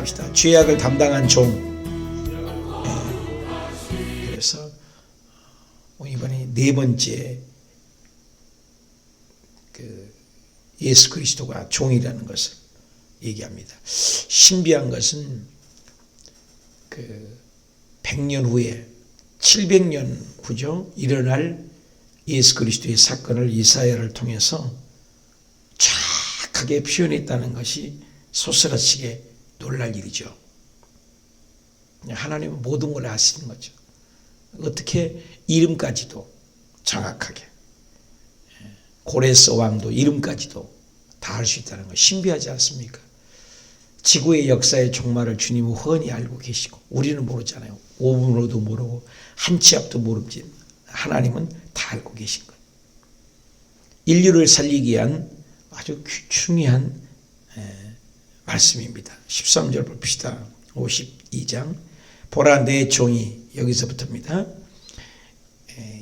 합시다. 죄악을 담당한 종. 그래서 이번에 네 번째 예수 그리스도가 종이라는 것을 얘기합니다. 신비한 것은 100년 후에 700년 후죠. 일어날 예수 그리스도의 사건을 이사야를 통해서 정확하게 표현했다는 것이 소스라치게 놀랄 일이죠. 하나님은 모든 걸 아시는 거죠. 어떻게 이름까지도 정확하게, 고레스 왕도 이름까지도 다 알 수 있다는 거 신비하지 않습니까? 지구의 역사의 종말을 주님은 훤히 알고 계시고 우리는 모르잖아요. 5분으로도 모르고 한 치 앞도 모르지 하나님은 다 알고 계신 거예요. 인류를 살리기 위한 아주 중요한 말씀입니다. 13절 봅시다. 52장 보라 내 종이 여기서부터입니다.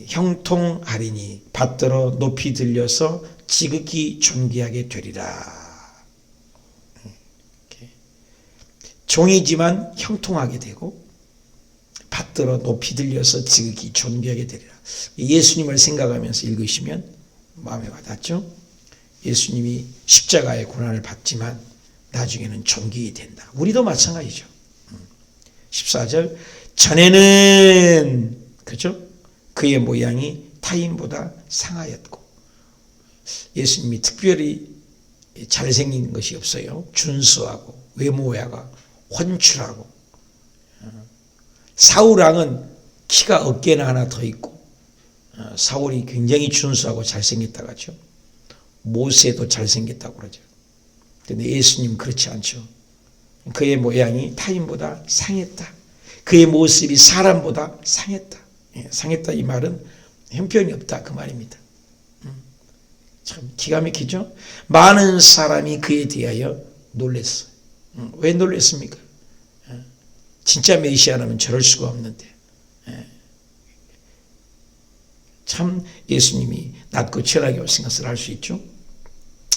형통하리니 받들어 높이 들려서 지극히 존귀하게 되리라. 종이지만 형통하게 되고 받들어 높이 들려서 지극히 존귀하게 되리라. 예수님을 생각하면서 읽으시면 마음에 와닿죠. 예수님이 십자가의 고난을 받지만 나중에는 존귀히 된다. 우리도 마찬가지죠. 14절 전에는 그죠? 그의 모양이 타인보다 상하였고 예수님이 특별히 잘생긴 것이 없어요. 준수하고 외모야가 훤출하고 사울왕은 키가 어깨나 하나 더 있고 사울이 굉장히 준수하고 잘생겼다고 하죠. 모세도 잘생겼다고 그러죠. 그런데 예수님은 그렇지 않죠. 그의 모양이 타인보다 상했다. 그의 모습이 사람보다 상했다. 상했다 이 말은 형편이 없다 그 말입니다. 참 기가 막히죠. 많은 사람이 그에 대하여 놀랐어요. 왜 놀랐습니까? 진짜 메시아라면 저럴 수가 없는데 참 예수님이 낮고 철학이 오신 것을 알 수 있죠.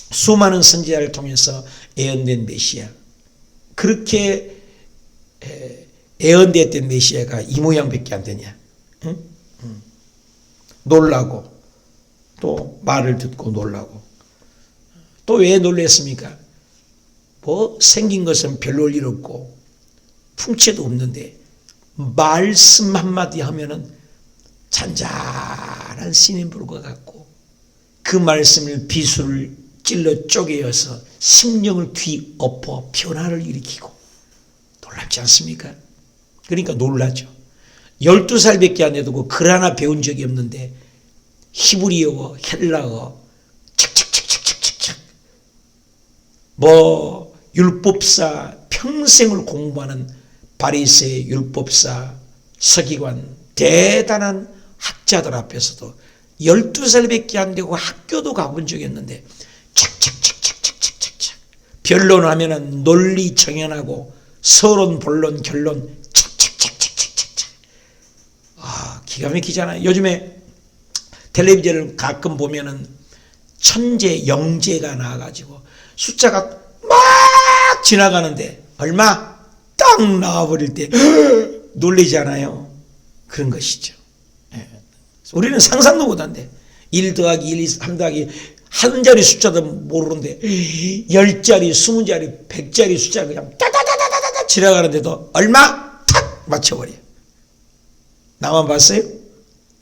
수많은 선지자를 통해서 예언된 메시아, 그렇게 예언됐던 메시아가 이 모양밖에 안 되냐? 응? 놀라고 또 말을 듣고 놀라고 또 왜 놀랐습니까? 뭐 생긴 것은 별로 일 없고 풍채도 없는데 말씀 한마디 하면은 잔잔한 시냇물과 같고 그 말씀을 비수를 찔러 쪼개어서 심령을 뒤엎어 변화를 일으키고 놀랍지 않습니까? 그러니까 놀라죠. 12살밖에 안 돼도 글 하나 배운 적이 없는데 히브리어, 헬라어 착착착착착착 뭐 율법사 평생을 공부하는 바리새 율법사 서기관 대단한 학자들 앞에서도 12살밖에 안 되고 학교도 가본 적이 없는데 착착착착착착착 변론하면은 논리 정연하고 서론 본론 결론 착착착착착착 기가 막히잖아요. 요즘에 텔레비전을 가끔 보면은 천재 영재가 나와가지고 숫자가 막 지나가는데 얼마 딱 나와버릴 때 놀라잖아요. 그런 것이죠. 우리는 상상도 못한대. 1 더하기 1, 2, 3 더하기 한 자리 숫자도 모르는데 10자리, 20자리, 100자리 숫자 그냥 따다다다다다 지나가는데도 얼마? 탁 맞춰버려. 나만 봤어요?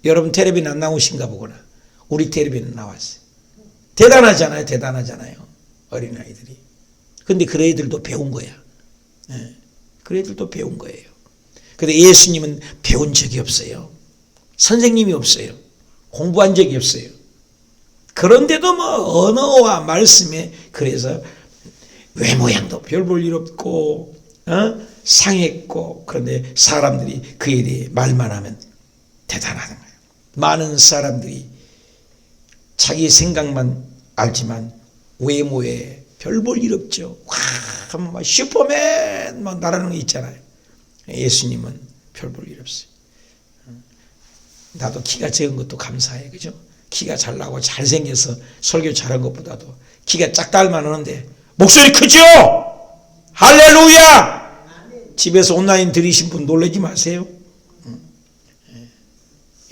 여러분 텔레비는 안 나오신가 보구나. 우리 텔레비는 나왔어요. 대단하잖아요. 대단하잖아요. 어린아이들이. 근데 그 애들도 배운 거야. 그 애들도 배운 거예요. 근데 예수님은 배운 적이 없어요. 선생님이 없어요. 공부한 적이 없어요. 그런데도 뭐 언어와 말씀에 그래서 외모양도 별 볼 일 없고 상했고 그런데 사람들이 그에 대해 말만 하면 대단하는 거예요. 많은 사람들이 자기 생각만 알지만 외모에 별 볼 일 없죠. 와, 뭐 슈퍼맨 뭐 나라는 거 있잖아요. 예수님은 별 볼 일 없어요. 나도 키가 적은 것도 감사해. 그죠? 키가 잘 나고 잘생겨서 설교 잘한 것보다도 키가 작다 할 만하는데 목소리 크죠? 할렐루야! 집에서 온라인 들으신 분 놀라지 마세요.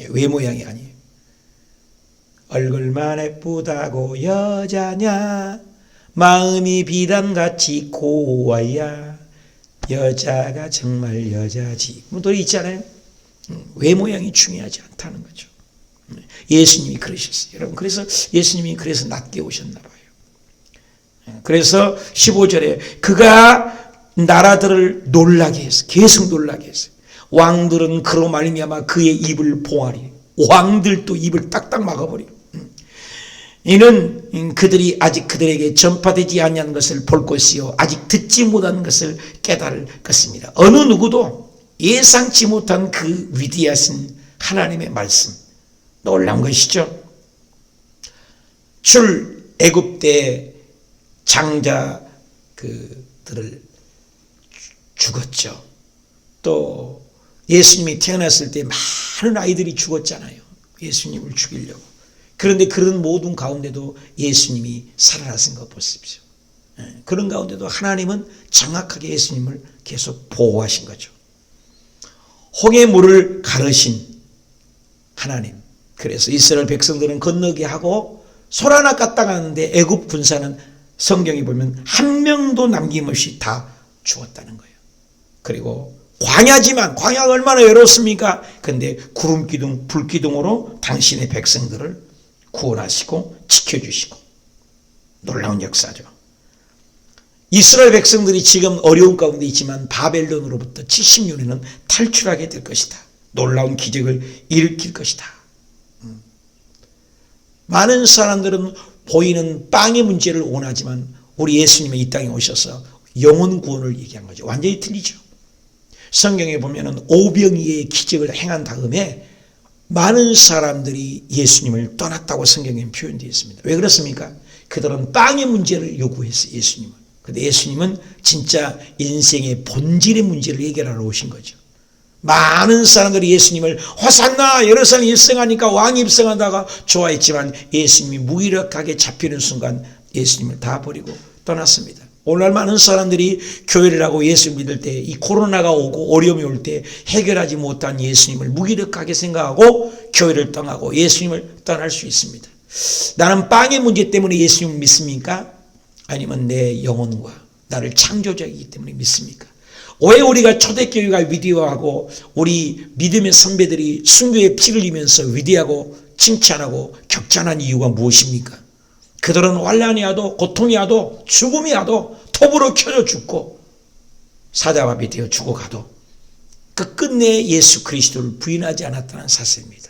외 모양이 아니에요. 얼굴만 예쁘다고 여자냐, 마음이 비단같이 고와야 여자가 정말 여자지. 뭐 노래 있잖아요. 외 모양이 중요하지 않다는 거죠. 예수님이 그러셨어요. 여러분, 그래서 예수님이 그래서 낮게 오셨나 봐요. 그래서 15절에 그가 나라들을 놀라게 했어요. 계속 놀라게 했어요. 왕들은 그로 말미암아 그의 입을 봉하리. 왕들도 입을 딱딱 막아버려. 이는 그들이 아직 그들에게 전파되지 아니한 것을 볼 것이요 아직 듣지 못한 것을 깨달을 것입니다. 어느 누구도 예상치 못한 그 위대하신 하나님의 말씀, 놀라운 것이죠. 출애굽때 장자 그들을 죽었죠. 또 예수님이 태어났을 때 많은 아이들이 죽었잖아요. 예수님을 죽이려고. 그런데 그런 모든 가운데도 예수님이 살아나신 거 보십시오. 그런 가운데도 하나님은 정확하게 예수님을 계속 보호하신 거죠. 홍해 물을 가르신 하나님. 그래서 이스라엘 백성들은 건너게 하고 솔 하나 까딱 하는데 애굽 군사는 성경에 보면 한 명도 남김없이 다 죽었다는 거예요. 그리고 광야지만, 광야가 얼마나 외롭습니까? 근데 구름 기둥, 불 기둥으로 당신의 백성들을 구원하시고 지켜주시고, 놀라운 역사죠. 이스라엘 백성들이 지금 어려운 가운데 있지만 바벨론으로부터 70년에는 탈출하게 될 것이다. 놀라운 기적을 일으킬 것이다. 많은 사람들은 보이는 빵의 문제를 원하지만 우리 예수님이 이 땅에 오셔서 영혼 구원을 얘기한 거죠. 완전히 틀리죠. 성경에 보면은 오병이의 기적을 행한 다음에 많은 사람들이 예수님을 떠났다고 성경에 표현되어 있습니다. 왜 그렇습니까? 그들은 빵의 문제를 요구했어요. 예수님은. 근데 예수님은 진짜 인생의 본질의 문제를 해결하러 오신 거죠. 많은 사람들이 예수님을 호산나 예루살렘 입성하니까 왕이 입성한다가 좋아했지만 예수님이 무기력하게 잡히는 순간 예수님을 다 버리고 떠났습니다. 오늘날 많은 사람들이 교회를 하고 예수 믿을 때 이 코로나가 오고 어려움이 올 때 해결하지 못한 예수님을 무기력하게 생각하고 교회를 떠나고 예수님을 떠날 수 있습니다. 나는 빵의 문제 때문에 예수님을 믿습니까? 아니면 내 영혼과 나를 창조자이기 때문에 믿습니까? 왜 우리가 초대교회가 위대하고 우리 믿음의 선배들이 순교의 피를 흘리면서 위대하고 칭찬하고 격찬한 이유가 무엇입니까? 그들은 환난이 와도 고통이 와도 죽음이 와도 톱으로 켜져 죽고 사자밥이 되어 죽어가도 끝끝내 예수 그리스도를 부인하지 않았다는 사실입니다.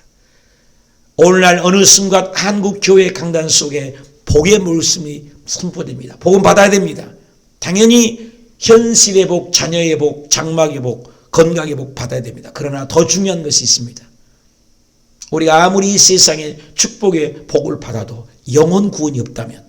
오늘날 어느 순간 한국 교회 강단 속에 복의 말씀이 선포됩니다. 복음 받아야 됩니다. 당연히 현실의 복, 자녀의 복, 장막의 복, 건강의 복 받아야 됩니다. 그러나 더 중요한 것이 있습니다. 우리가 아무리 이 세상의 축복의 복을 받아도 영혼 구원이 없다면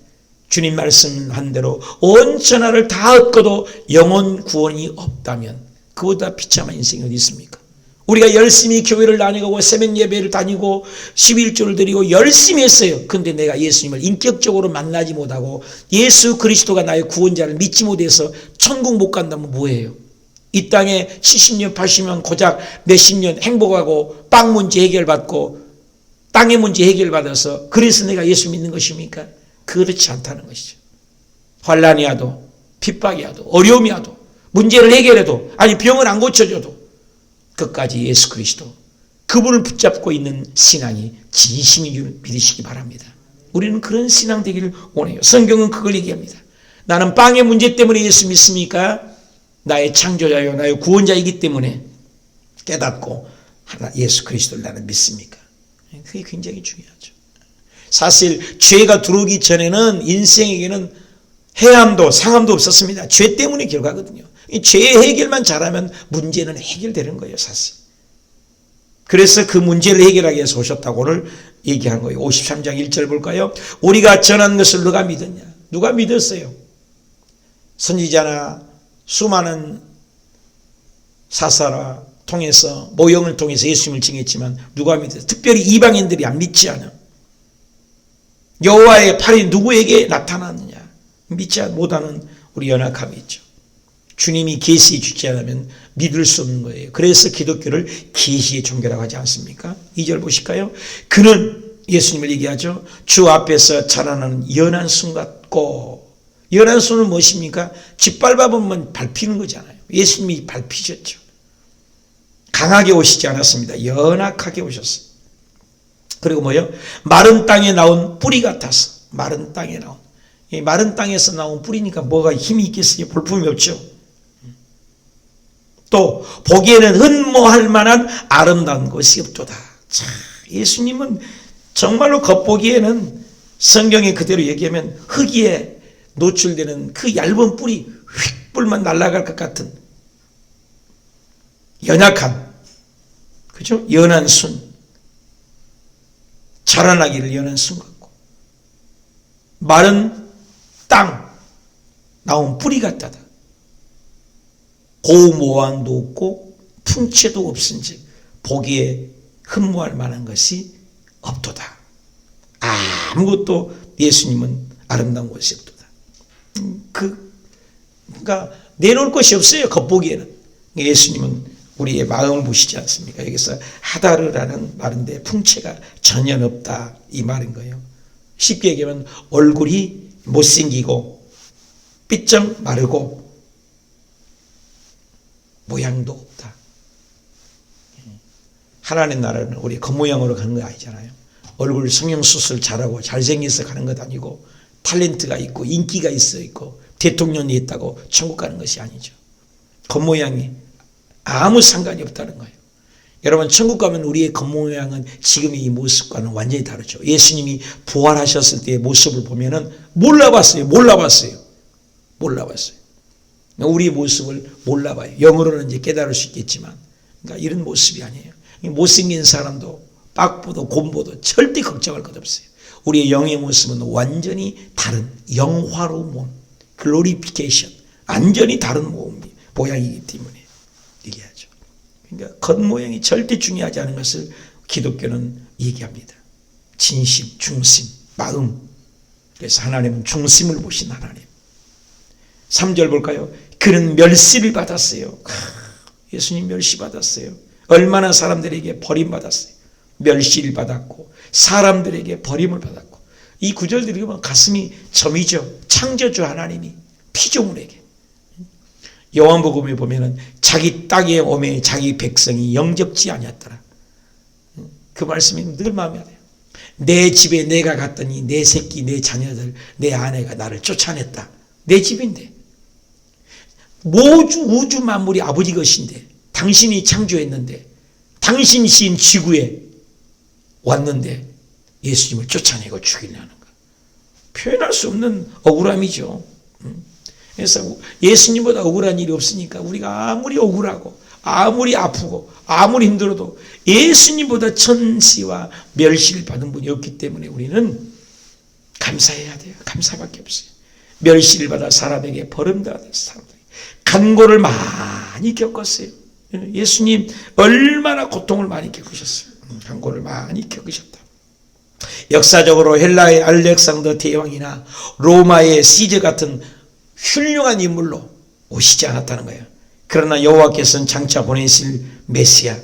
주님 말씀한 대로 온 천하를 다 얻고도 영혼 구원이 없다면 그보다 비참한 인생이 어디 있습니까? 우리가 열심히 교회를 다니고 새벽 예배를 다니고 11조를 드리고 열심히 했어요. 근데 내가 예수님을 인격적으로 만나지 못하고 예수 그리스도가 나의 구원자를 믿지 못해서 천국 못 간다면 뭐예요? 이 땅에 70년 80년 고작 몇십 년 행복하고 빵 문제 해결받고 땅의 문제 해결받아서 그래서 내가 예수 믿는 것입니까? 그렇지 않다는 것이죠. 환난이 와도 핍박이 와도 어려움이 와도 문제를 해결해도 아니 병을 안 고쳐줘도 끝까지 예수 그리스도 그분을 붙잡고 있는 신앙이 진심인 줄 믿으시기 바랍니다. 우리는 그런 신앙 되기를 원해요. 성경은 그걸 얘기합니다. 나는 빵의 문제 때문에 예수 믿습니까? 나의 창조자요 나의 구원자이기 때문에 깨닫고 예수 그리스도를 나는 믿습니까? 그게 굉장히 중요하죠. 사실 죄가 들어오기 전에는 인생에게는 해함도 상함도 없었습니다. 죄 때문에 결과거든요. 이 죄의 해결만 잘하면 문제는 해결되는 거예요, 사실. 그래서 그 문제를 해결하기 위해서 오셨다고 오늘 얘기한 거예요. 53장 1절 볼까요? 우리가 전한 것을 누가 믿었냐? 누가 믿었어요? 선지자나 수많은 사사라 통해서 모형을 통해서 예수님을 증했지만 누가 믿었어요? 특별히 이방인들이 안 믿지 않아. 여호와의 팔이 누구에게 나타났느냐? 믿지 못하는 우리 연약함이 있죠. 주님이 계시해 주지 않으면 믿을 수 없는 거예요. 그래서 기독교를 계시의 종교라고 하지 않습니까? 2절 보실까요? 그는 예수님을 얘기하죠. 주 앞에서 자라나는 연한 순 같고, 연한 순은 무엇입니까? 짓밟아보면 밟히는 거잖아요. 예수님이 밟히셨죠. 강하게 오시지 않았습니다. 연약하게 오셨어요. 그리고 뭐요? 마른 땅에 나온 뿌리 같아서. 마른 땅에 나온. 이 마른 땅에서 나온 뿌리니까 뭐가 힘이 있겠어요? 볼품이 없죠. 또 보기에는 흠모할 만한 아름다운 것이 없도다. 자, 예수님은 정말로 겉보기에는 성경에 그대로 얘기하면 흙에 노출되는 그 얇은 뿌리 휙 불만 날아갈 것 같은 연약한, 그죠? 연한 순, 자라나기를 연한 순 같고, 마른 땅 나온 뿌리 같다다. 고모함도 없고 풍채도 없은즉 보기에 흠모할 만한 것이 없도다. 아무것도 예수님은 아름다운 것이 없도다. 그러니까 내놓을 것이 없어요. 겉보기에는. 예수님은 우리의 마음을 보시지 않습니까? 여기서 하다르라는 말인데 풍채가 전혀 없다 이 말인 거예요. 쉽게 얘기하면 얼굴이 못생기고 삐쩍 마르고 모양도 없다. 하나님 나라는 우리 겉모양으로 가는 거 아니잖아요. 얼굴 성형수술 잘하고 잘생겨서 가는 것 아니고 탤런트가 있고 인기가 있고 대통령이 있다고 천국 가는 것이 아니죠. 겉모양이 아무 상관이 없다는 거예요. 여러분 천국 가면 우리의 겉모양은 지금의 이 모습과는 완전히 다르죠. 예수님이 부활하셨을 때의 모습을 보면은 몰라봤어요. 우리의 모습을 몰라봐요. 영어로는 이제 깨달을 수 있겠지만, 그러니까 이런 모습이 아니에요. 못생긴 사람도 빡보도 곰보도 절대 걱정할 것 없어요. 우리의 영의 모습은 완전히 다른 영화로운 몸, 글로리피케이션, 완전히 다른 모양이기 때문에 얘기하죠. 그러니까 겉모양이 절대 중요하지 않은 것을 기독교는 얘기합니다. 진심, 중심, 마음. 그래서 하나님은 중심을 보신 하나님. 3절 볼까요? 그는 멸시를 받았어요. 예수님 멸시받았어요. 얼마나 사람들에게 버림받았어요. 멸시를 받았고 사람들에게 버림을 받았고, 이 구절들이 보면 가슴이 저미죠. 창조주 하나님이 피조물에게. 요한복음에 보면은 자기 땅에 오매 자기 백성이 영접지 아니었더라. 그 말씀이 늘 마음에 와요. 내 집에 내가 갔더니 내 새끼, 내 자녀들, 내 아내가 나를 쫓아냈다. 내 집인데. 모주 우주 만물이 아버지 것인데, 당신이 창조했는데, 당신 신 지구에 왔는데 예수님을 쫓아내고 죽이려는 거. 표현할 수 없는 억울함이죠. 그래서 예수님보다 억울한 일이 없으니까 우리가 아무리 억울하고 아무리 아프고 아무리 힘들어도 예수님보다 천시와 멸시를 받은 분이 없기 때문에 우리는 감사해야 돼요. 감사밖에 없어요. 멸시를 받아 사람에게 버림받아 사람에게 간고를 많이 겪었어요. 예수님 얼마나 고통을 많이 겪으셨어요. 간고를 많이 겪으셨다. 역사적으로 헬라의 알렉산더 대왕이나 로마의 시저 같은 훌륭한 인물로 오시지 않았다는 거예요. 그러나 여호와께서는 장차 보내실 메시아,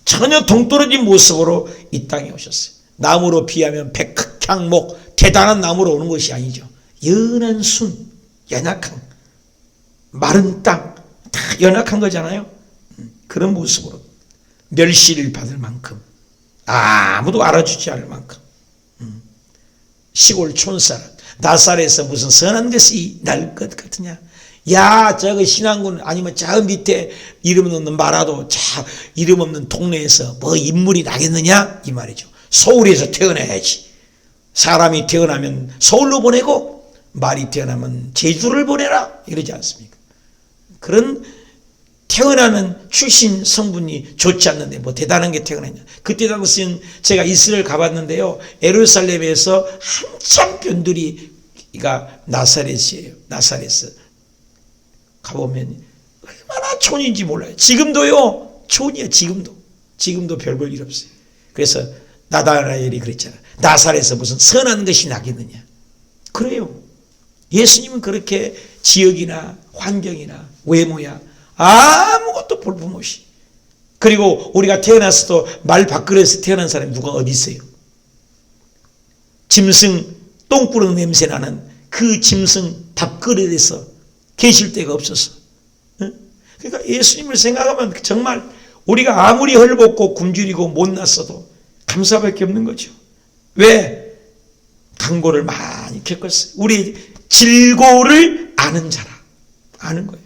전혀 동떨어진 모습으로 이 땅에 오셨어요. 나무로 비하면 백향목, 대단한 나무로 오는 것이 아니죠. 연한 순, 연약한, 마른 땅, 다 연약한 거잖아요. 그런 모습으로 멸시를 받을 만큼, 아무도 알아주지 않을 만큼, 시골 촌사람, 나사렛에서 무슨 선한 것이 날 것 같으냐. 야, 저거 신앙군 아니면 저 밑에 이름 없는 마라도 자 이름 없는 동네에서 뭐 인물이 나겠느냐 이 말이죠. 서울에서 태어나야지. 사람이 태어나면 서울로 보내고 말이 태어나면 제주를 보내라 이러지 않습니까? 그런 태어나는 출신 성분이 좋지 않는데 뭐 대단한 게 태어났냐. 그때 당시엔 제가 이스라엘 가봤는데요. 예루살렘에서 한참 변두리가 나사렛이에요. 나사렛 가보면 얼마나 촌인지 몰라요. 지금도요. 촌이야. 지금도 별볼 일 없어요. 그래서 나다나엘이 그랬잖아. 나사렛에서 무슨 선한 것이 나겠느냐. 그래요. 예수님은 그렇게 지역이나 환경이나 외모야 아무것도 볼품없이, 그리고 우리가 태어났어도 말 밖으로서 태어난 사람이 누가 어디 있어요? 짐승 똥구렁 냄새 나는 그 짐승 밥그릇에서 계실 데가 없어서. 그러니까 예수님을 생각하면 정말 우리가 아무리 헐벗고 굶주리고 못났어도 감사밖에 없는 거죠. 왜? 강고를 많이 겪었어요. 우리 질고를 아는 자라. 아는 거예요.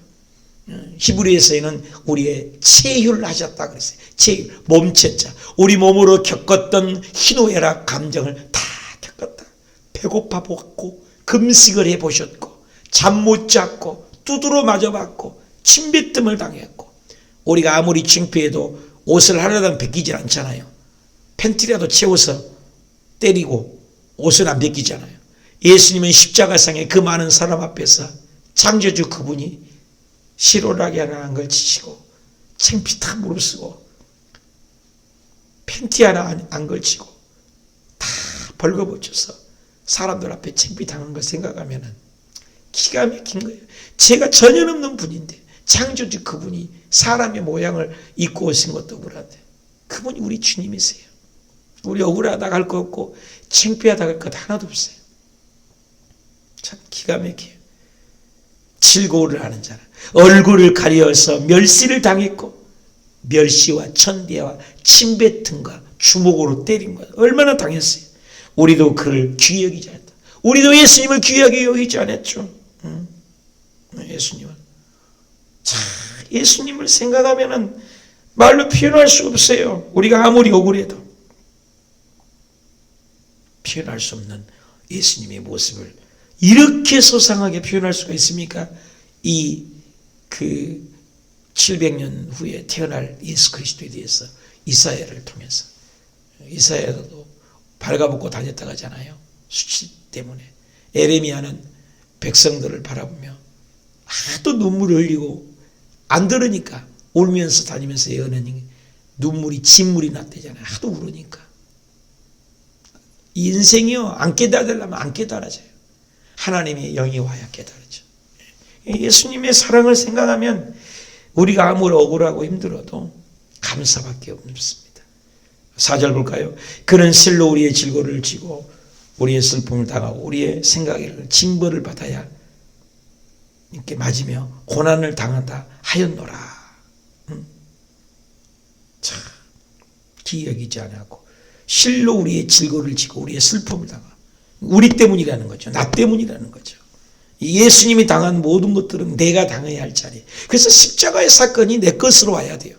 히브리에서는 우리의 체휼을 하셨다 그랬어요. 체휼, 몸체자. 우리 몸으로 겪었던 희노애락 감정을 다 겪었다. 배고파 보았고, 금식을 해보셨고, 잠 못 잤고, 두드러 맞아봤고, 침뱉음을 당했고. 우리가 아무리 창피해도 옷을 하나도 벗기질 않잖아요. 팬티라도 채워서 때리고 옷은 안 벗기잖아요. 예수님은 십자가상에 그 많은 사람 앞에서 창조주 그분이 시로라기 하나 안 걸치시고, 창피 다 무릅쓰고, 팬티 하나 안 걸치고 다 벌거벗어서 사람들 앞에 창피 당한 걸 생각하면 기가 막힌 거예요. 제가 전혀 없는 분인데 창조주 그분이 사람의 모양을 입고 오신 것도 억울한데 그분이 우리 주님이세요. 우리 억울하다가 할 거 없고 창피하다가 할 것 하나도 없어요. 참 기가 막혀요. 질고를 하는 자는 얼굴을 가려서 멸시를 당했고, 멸시와 천대와 침뱉음과 주먹으로 때린 거예요. 얼마나 당했어요. 우리도 그를 귀히 여기지 않았다. 우리도 예수님을 귀하게 여기지 않았죠. 예수님은 참, 예수님을 생각하면은 말로 표현할 수 없어요. 우리가 아무리 억울해도 표현할 수 없는 예수님의 모습을 이렇게 소상하게 표현할 수가 있습니까? 이 700년 후에 태어날 예수 그리스도에 대해서 이사야를 통해서, 이사야도 발가벗고 다녔다고 하잖아요. 수치 때문에. 에레미야는 백성들을 바라보며 하도 눈물을 흘리고 안 들으니까 울면서 다니면서 예언하니 눈물이 진물이 났대잖아요. 하도 울으니까. 인생이요, 안 깨달으려면 안 깨달아져요. 하나님의 영이 와야 깨달아져. 예수님의 사랑을 생각하면 우리가 아무리 억울하고 힘들어도 감사밖에 없습니다. 4절 볼까요? 그는 실로 우리의 질고를 지고 우리의 슬픔을 당하고 우리의 생각을 징벌을 받아야 이렇게 맞으며 고난을 당한다 하였노라. 참 기이 여기지 않았고 실로 우리의 질고를 지고 우리의 슬픔을 당하고, 우리 때문이라는 거죠. 나 때문이라는 거죠. 예수님이 당한 모든 것들은 내가 당해야 할 자리. 그래서 십자가의 사건이 내 것으로 와야 돼요.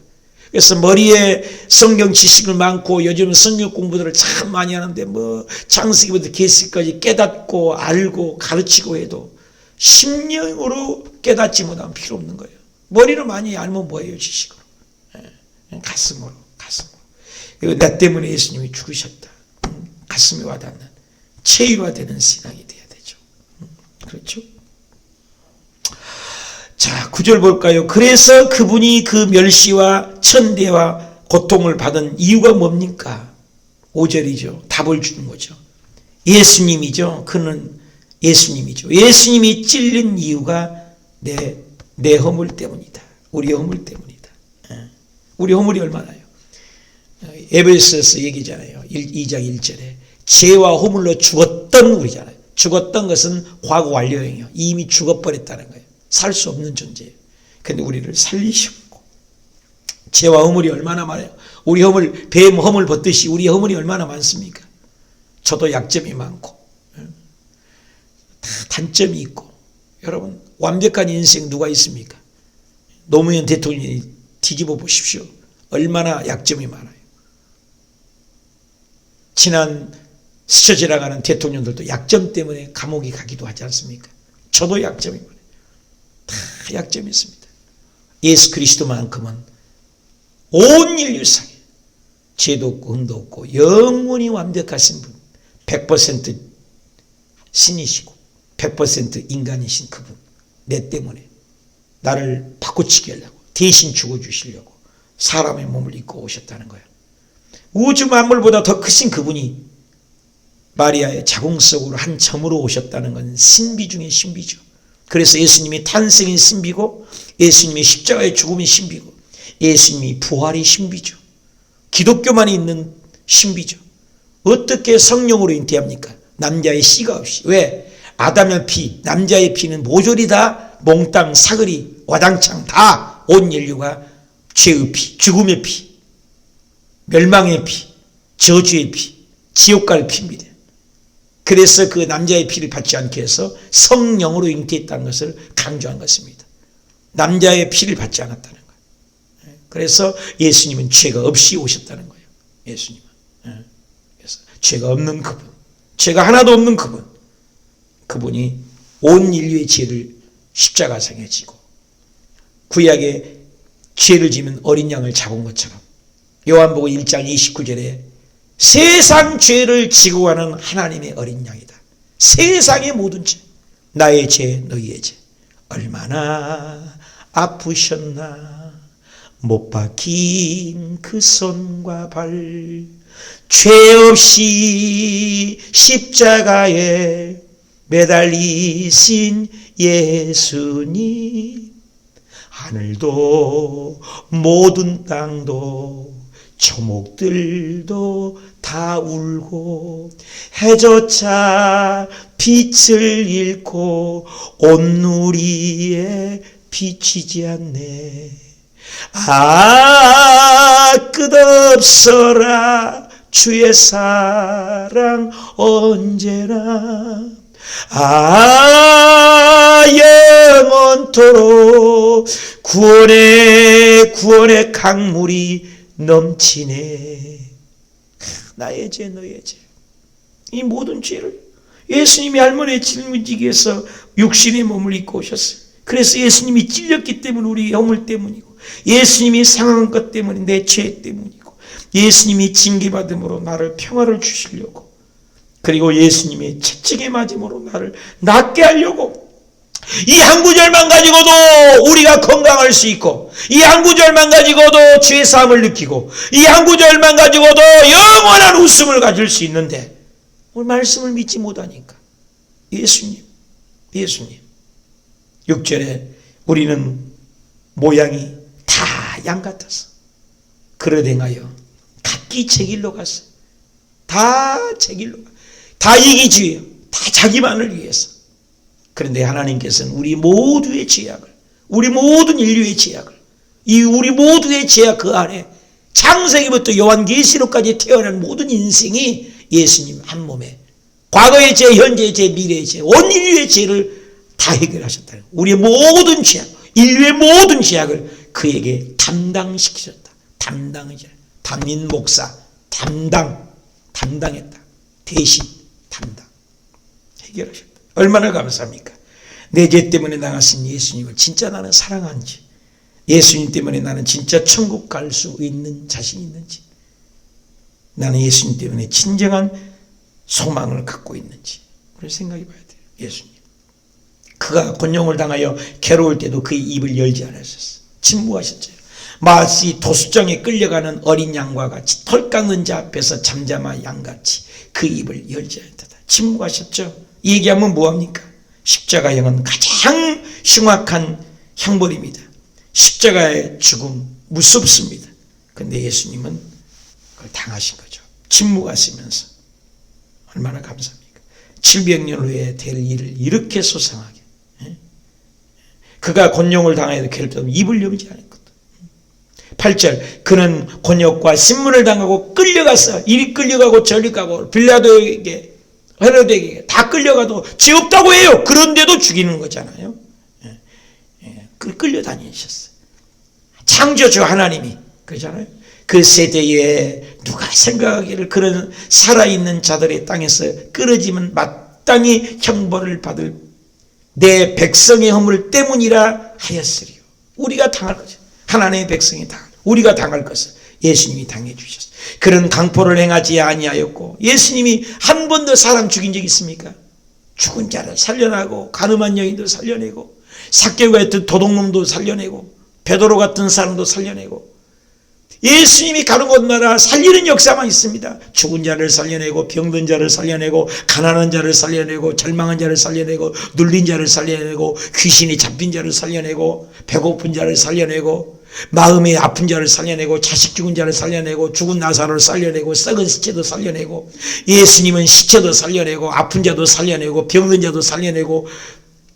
그래서 머리에 성경 지식을 많고 요즘 성경 공부들을 참 많이 하는데 뭐 창세기부터 계시까지 깨닫고 알고 가르치고 해도 심령으로 깨닫지 못하면 필요 없는 거예요. 머리로 많이 알면 뭐예요? 지식으로. 가슴으로. 나 때문에 예수님이 죽으셨다. 가슴에 와닿는 체유화되는 신앙이 돼야 되죠. 그렇죠? 자, 9절 볼까요? 그래서 그분이 그 멸시와 천대와 고통을 받은 이유가 뭡니까? 5절이죠. 답을 주는 거죠. 예수님이죠. 그는 예수님이죠. 예수님이 찔린 이유가 내 허물 때문이다. 우리 허물 때문이다. 우리 허물이 얼마나요? 에베소서 얘기잖아요. 2장 1절에 죄와 허물로 죽었던 우리잖아요. 죽었던 것은 과거 완료형이에요. 이미 죽어버렸다는 거예요. 살 수 없는 존재예요. 그런데 우리를 살리셨고, 죄와 허물이 얼마나 많아요. 우리 허물, 뱀 허물 벗듯이 우리 허물이 얼마나 많습니까? 저도 약점이 많고 다 단점이 있고. 여러분, 완벽한 인생 누가 있습니까? 노무현 대통령이 뒤집어 보십시오. 얼마나 약점이 많아요. 지난 스쳐 지나가는 대통령들도 약점 때문에 감옥에 가기도 하지 않습니까? 저도 약점이 많아요. 다 약점이 있습니다. 예수 그리스도만큼은 온 인류상에 죄도 없고 흠도 없고 영원히 완벽하신 분, 100% 신이시고 100% 인간이신 그분, 내 때문에 나를 바꿔치기 하려고 대신 죽어주시려고 사람의 몸을 입고 오셨다는 거예요. 우주 만물보다 더 크신 그분이 마리아의 자궁 속으로 한 점으로 오셨다는 건 신비 중에 신비죠. 그래서 예수님이 탄생이 신비고 예수님이 십자가의 죽음이 신비고 예수님이 부활이 신비죠. 기독교만 있는 신비죠. 어떻게 성령으로 잉태합니까? 남자의 씨가 없이. 왜? 아담의 피, 남자의 피는 모조리 다 몽땅 사거리 와장창 다 온 인류가 죄의 피, 죽음의 피, 멸망의 피, 저주의 피, 지옥 갈 피입니다. 그래서 그 남자의 피를 받지 않게 해서 성령으로 잉태했다는 것을 강조한 것입니다. 남자의 피를 받지 않았다는 거예요. 그래서 예수님은 죄가 없이 오셨다는 거예요. 예수님은. 그래서 죄가 없는 그분, 죄가 하나도 없는 그분, 그분이 온 인류의 죄를 십자가상에 지고 구약에 죄를 지면 어린 양을 잡은 것처럼 요한복음 1장 29절에 세상 죄를 지고 가는 하나님의 어린 양이다. 세상의 모든 죄, 나의 죄, 너희의 죄, 얼마나 아프셨나. 못 박힌 그 손과 발, 죄 없이 십자가에 매달리신 예수님, 하늘도 모든 땅도 초목들도 다 울고 해조차 빛을 잃고 온누리에 비치지 않네. 아, 끝없어라 주의 사랑 언제나. 아, 영원토록 구원의 강물이 넘치네. 나의 죄, 너의 죄, 이 모든 죄를 예수님이 할머니의 짊어지기 위해서 육신의 몸을 입고 오셨어요. 그래서 예수님이 찔렸기 때문에 우리 허물 때문이고, 예수님이 상한 것 때문에 내 죄 때문이고, 예수님이 징계받음으로 나를 평화를 주시려고, 그리고 예수님의 채찍에 맞음으로 나를 낫게 하려고, 이 한 구절만 가지고도 우리가 건강할 수 있고, 이 한 구절만 가지고도 죄사함을 느끼고, 이 한 구절만 가지고도 영원한 웃음을 가질 수 있는데 오늘 말씀을 믿지 못하니까. 예수님 6절에 우리는 모양이 다 양 같아서 그러되 행하여 각기 제 길로 갔어. 다 제 길로 가. 다 이기주의예요. 다 자기만을 위해서. 그런데 하나님께서는 우리 모두의 죄악을, 우리 모든 인류의 죄악을, 이 우리 모두의 죄악 그 안에 창세기부터 요한계시록까지 태어난 모든 인생이 예수님 한 몸에 과거의 죄, 현재의 죄, 미래의 죄, 온 인류의 죄를 다 해결하셨다는 거예요. 우리의 모든 죄악, 인류의 모든 죄악을 그에게 담당시키셨다. 담당이죠. 담임 목사, 담당했다. 대신 담당 해결하셨다. 얼마나 감사합니까? 내 죄 때문에 나가신 예수님을 진짜 나는 사랑하는지, 예수님 때문에 나는 진짜 천국 갈 수 있는 자신이 있는지, 나는 예수님 때문에 진정한 소망을 갖고 있는지 우리 생각해 봐야 돼요. 예수님, 그가 곤욕을 당하여 괴로울 때도 그의 입을 열지 않으셨어요. 침묵하셨죠. 마치 도수장에 끌려가는 어린 양과 같이, 털 깎는 자 앞에서 잠잠한 양같이 그 입을 열지 않았다. 침묵하셨죠. 얘기하면 뭐합니까? 십자가형은 가장 흉악한 형벌입니다. 십자가의 죽음 무섭습니다. 그런데 예수님은 그걸 당하신 거죠. 침묵하시면서. 얼마나 감사합니까? 700년 후에 될 일을 이렇게 소상하게, 그가 곤욕을 당하여도 괴롭다면 입을 열지 않았거든. 8절, 그는 곤욕과 신문을 당하고 끌려갔어. 이리 끌려가고 저리 가고 빌라도에게, 헤로데에게 다 끌려가도 죄 없다고 해요. 그런데도 죽이는 거잖아요. 끌려다니셨어요. 창조주 하나님이, 그러잖아요. 그 세대에 누가 생각하기를 그런 살아있는 자들의 땅에서 끊어지면 마땅히 형벌을 받을 내 백성의 허물 때문이라 하였으리요. 우리가 당할 거죠. 하나님의 백성이 당할, 우리가 당할 것을 예수님이 당해 주셨어요. 그런 강포를 행하지 아니하였고, 예수님이 한 번도 사람 죽인 적 있습니까? 죽은 자를 살려내고, 가늠한 여인도 살려내고, 삭개오 같은 도둑놈도 살려내고, 베드로 같은 사람도 살려내고, 예수님이 가는 곳마다 살리는 역사만 있습니다. 죽은 자를 살려내고 병든 자를 살려내고 가난한 자를 살려내고 절망한 자를 살려내고 눌린 자를 살려내고 귀신이 잡힌 자를 살려내고 배고픈 자를 살려내고 마음이 아픈 자를 살려내고 자식 죽은 자를 살려내고 죽은 나사로를 살려내고 썩은 시체도 살려내고 예수님은 시체도 살려내고 아픈 자도 살려내고 병든 자도 살려내고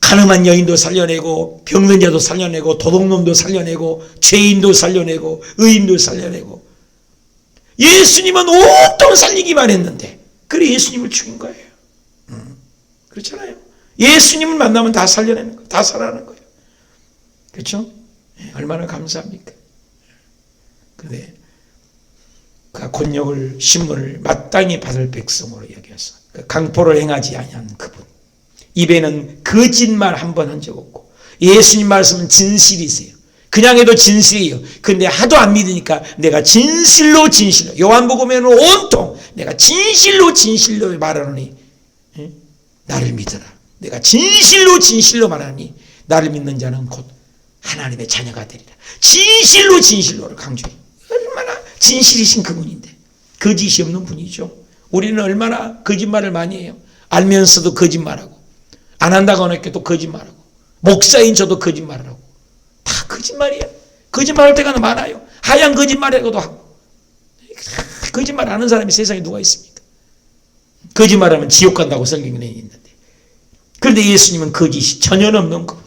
가늠한 여인도 살려내고 병든 자도 살려내고 도둑놈도 살려내고 죄인도 살려내고 의인도 살려내고 예수님은 온통 살리기만 했는데 그래 예수님을 죽인 거예요. 그렇잖아요. 예수님을 만나면 다 살려내는 거예요. 다 살아나는 거예요. 그렇죠? 얼마나 감사합니까? 그런데 그가 곤욕을 신문을 마땅히 받을 백성으로 여겨서 강포를 행하지 아니한 그분, 입에는 거짓말 한 번 한 적 없고 예수님 말씀은 진실이세요. 그냥 해도 진실이에요. 그런데 하도 안 믿으니까 내가 진실로 요한복음에는 온통 내가 진실로 말하노니 나를 믿어라. 내가 진실로 말하니 나를 믿는 자는 곧 하나님의 자녀가 되리라. 진실로를 강조해요. 얼마나 진실이신 그분인데 거짓이 없는 분이죠. 우리는 얼마나 거짓말을 많이 해요. 알면서도 거짓말하고 안 한다고 하니까 또 거짓말하고 목사인 저도 거짓말을 하고 다 거짓말이에요. 거짓말할 때가 많아요. 하얀 거짓말이라고도 하고. 거짓말 안 하는 사람이 세상에 누가 있습니까? 거짓말하면 지옥 간다고 성경에 있는데 그런데 예수님은 거짓이 전혀 없는 거.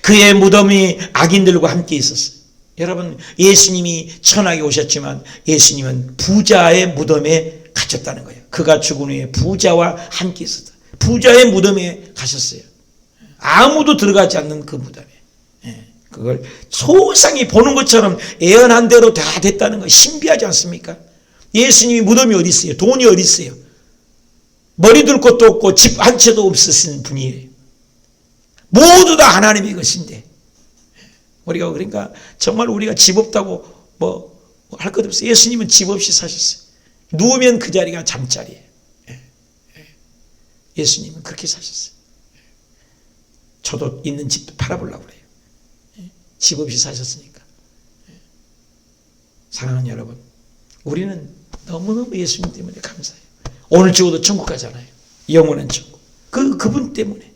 그의 무덤이 악인들과 함께 있었어요. 여러분 예수님이 천하에 오셨지만 예수님은 부자의 무덤에 갇혔다는 거예요. 그가 죽은 후에 부자와 함께 있었다. 부자의 무덤에 가셨어요. 아무도 들어가지 않는 그 무덤에. 그걸 소상히 보는 것처럼 예언한 대로 다 됐다는 거 신비하지 않습니까? 예수님이 무덤이 어디 있어요? 돈이 어디 있어요? 머리 둘 곳도 없고 집 한 채도 없으신 분이에요. 모두 다 하나님의 것인데 우리가 그러니까 정말 우리가 집 없다고 뭐 할 것 없어요. 예수님은 집 없이 사셨어요. 누우면 그 자리가 잠자리예요. 예수님은 그렇게 사셨어요. 저도 있는 집도 팔아보려고 그래요. 집 없이 사셨으니까. 사랑하는 여러분, 우리는 너무너무 예수님 때문에 감사해요. 오늘 죽어도 천국 가잖아요. 영원한 천국. 그분 때문에.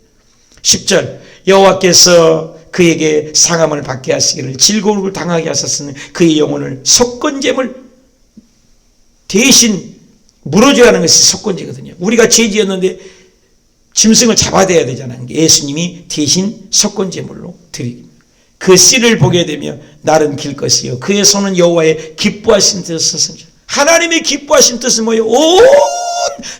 10절 여호와께서 그에게 상함을 받게 하시기를 질고를 당하게 하셨으니 그의 영혼을 속건제물 대신 물어줘야 하는 것이 속건제거든요. 우리가 죄 지었는데 짐승을 잡아대야 되잖아요. 예수님이 대신 속건제물로 드립니다. 그 씨를 보게 되며 날은 길 것이요 그의 손은 여호와의 기뻐하신 뜻을 성취. 하나님의 기뻐하신 뜻은 뭐예요? 온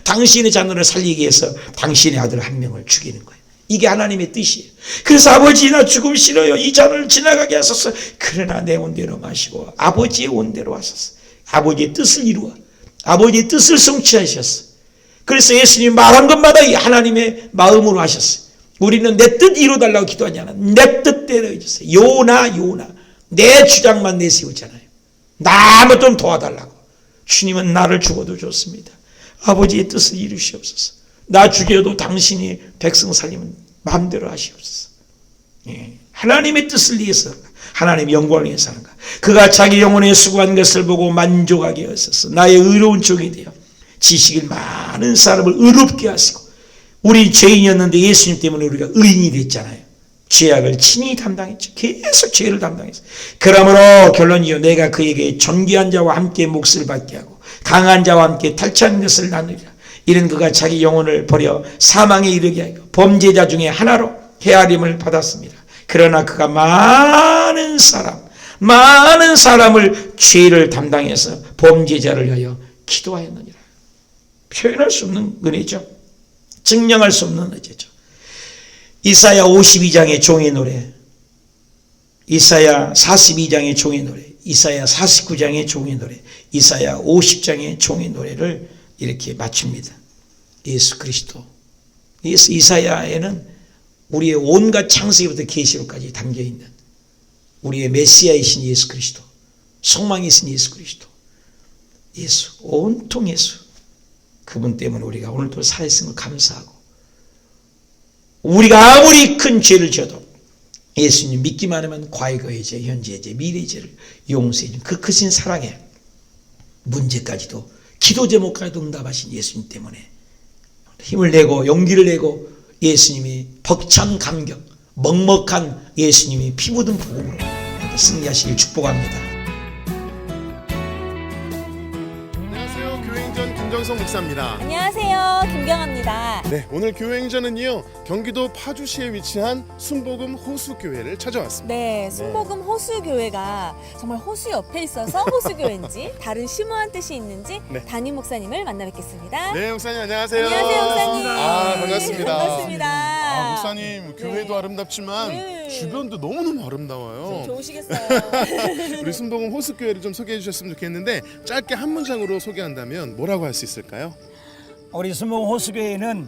당신의 자녀를 살리기 위해서 당신의 아들 한 명을 죽이는 거예요. 이게 하나님의 뜻이에요. 그래서 아버지 나 죽음 싫어요. 이 잔을 지나가게 하소서. 그러나 내 온대로 마시고 아버지의 온대로 하소서. 아버지의 뜻을 이루어 아버지의 뜻을 성취하셨어. 그래서 예수님이 말한 것마다 하나님의 마음으로 하셨어요. 우리는 내 뜻 이루어달라고 기도하지 않아. 내 뜻대로 해주세요. 요나 내 주장만 내세우잖아요. 나만 좀 도와달라고. 주님은 나를 죽어도 좋습니다. 아버지의 뜻을 이루시옵소서. 나 죽여도 당신이 백성 살리면 마음대로 하시옵소서. 하나님의 뜻을 위해서 하나님의 영광을 위해서 하는가. 그가 자기 영혼에 수고한 것을 보고 만족하게 하소서. 나의 의로운 종이 되어 지식을 많은 사람을 의롭게 하시고 우리 죄인이었는데 예수님 때문에 우리가 의인이 됐잖아요. 죄악을 친히 담당했죠. 계속 죄를 담당했어요. 그러므로 결론이요 내가 그에게 존귀한 자와 함께 몫을 받게 하고 강한 자와 함께 탈취한 것을 나누리라. 이는 그가 자기 영혼을 버려 사망에 이르게 하고 범죄자 중에 하나로 헤아림을 받았습니다. 그러나 그가 많은 사람을 죄를 담당해서 범죄자를 위하여 기도하였느니라. 표현할 수 없는 은혜죠. 증명할 수 없는 은혜죠. 이사야 52장의 종의 노래, 이사야 42장의 종의 노래, 이사야 49장의 종의 노래, 이사야 50장의 종의 노래를 이렇게 맞춥니다. 예수 그리스도. 이사야에는 우리의 온갖 창세기부터 계시록까지 담겨있는 우리의 메시아이신 예수 그리스도, 소망이신 예수 그리스도, 예수, 온통 예수. 그분 때문에 우리가 오늘도 살아있는 걸 감사하고 우리가 아무리 큰 죄를 지어도 예수님 믿기만 하면 과거의 죄, 현재의 죄, 미래의 죄를 용서해 준 그 크신 사랑에 문제까지도 기도 제목까지도 응답하신 예수님 때문에 힘을 내고 용기를 내고 예수님이 벅찬 감격, 먹먹한 예수님이 피 묻은 복음으로 승리하시길 축복합니다. 김정성 목사입니다. 안녕하세요. 김경아입니다. 네, 오늘 교회행전은요 경기도 파주시에 위치한 순복음 호수교회를 찾아왔습니다. 네, 순복음 호수교회가 정말 호수 옆에 있어서 호수교회인지 다른 심오한 뜻이 있는지 네. 담임 목사님을 만나 뵙겠습니다. 네, 목사님 안녕하세요. 안녕하세요, 목사님. 반갑습니다. 반갑습니다. 목사님 교회도 네. 아름답지만 네. 주변도 너무너무 아름다워요. 좋으시겠어요. 우리 순복음 호수교회를 좀 소개해 주셨으면 좋겠는데 짧게 한 문장으로 소개한다면 뭐라고 할 수 있을까요? 우리 순복음 호수교회는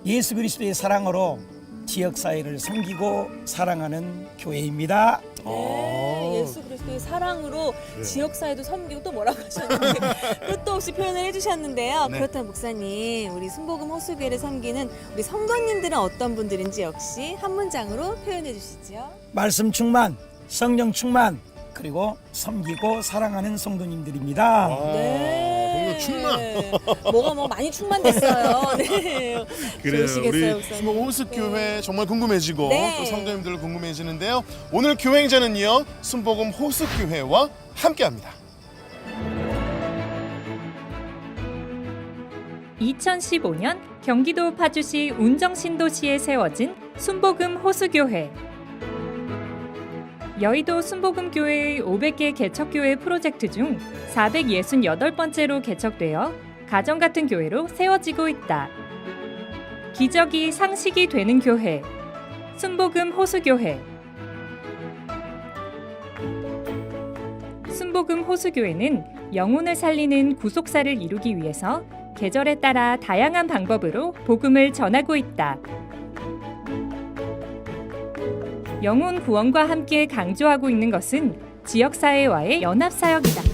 예수 그리스도의 사랑으로 지역사회를 섬기고 사랑하는 교회입니다. 네, 예수 그리스도의 사랑으로 지역사회도 섬기고 또 뭐라고 하셨는데 끝도 없이 표현을 해주셨는데요. 네. 그렇다면 목사님, 우리 순복음 호수교회를 섬기는 우리 성도님들은 어떤 분들인지 역시 한 문장으로 표현해 주시죠. 말씀 충만, 성령 충만, 그리고 섬기고 사랑하는 성도님들입니다. 공격 충만. 뭐가 뭐 많이 충만됐어요. 네. 그래요. 좋으시겠어요, 우리 목사님. 순복음 호수교회 정말 궁금해지고 네. 또 성도님들 궁금해지는데요. 오늘 교회행전은요 순복음 호수교회와 함께합니다. 2015년 경기도 파주시 운정신도시에 세워진 순복음 호수교회. 여의도 순복음교회의 500개 개척교회 프로젝트 중 468번째로 개척되어 가정같은 교회로 세워지고 있다. 기적이 상식이 되는 교회, 순복음 호수교회. 순복음 호수교회는 영혼을 살리는 구속사를 이루기 위해서 계절에 따라 다양한 방법으로 복음을 전하고 있다. 영혼 구원과 함께 강조하고 있는 것은 지역사회와의 연합사역이다.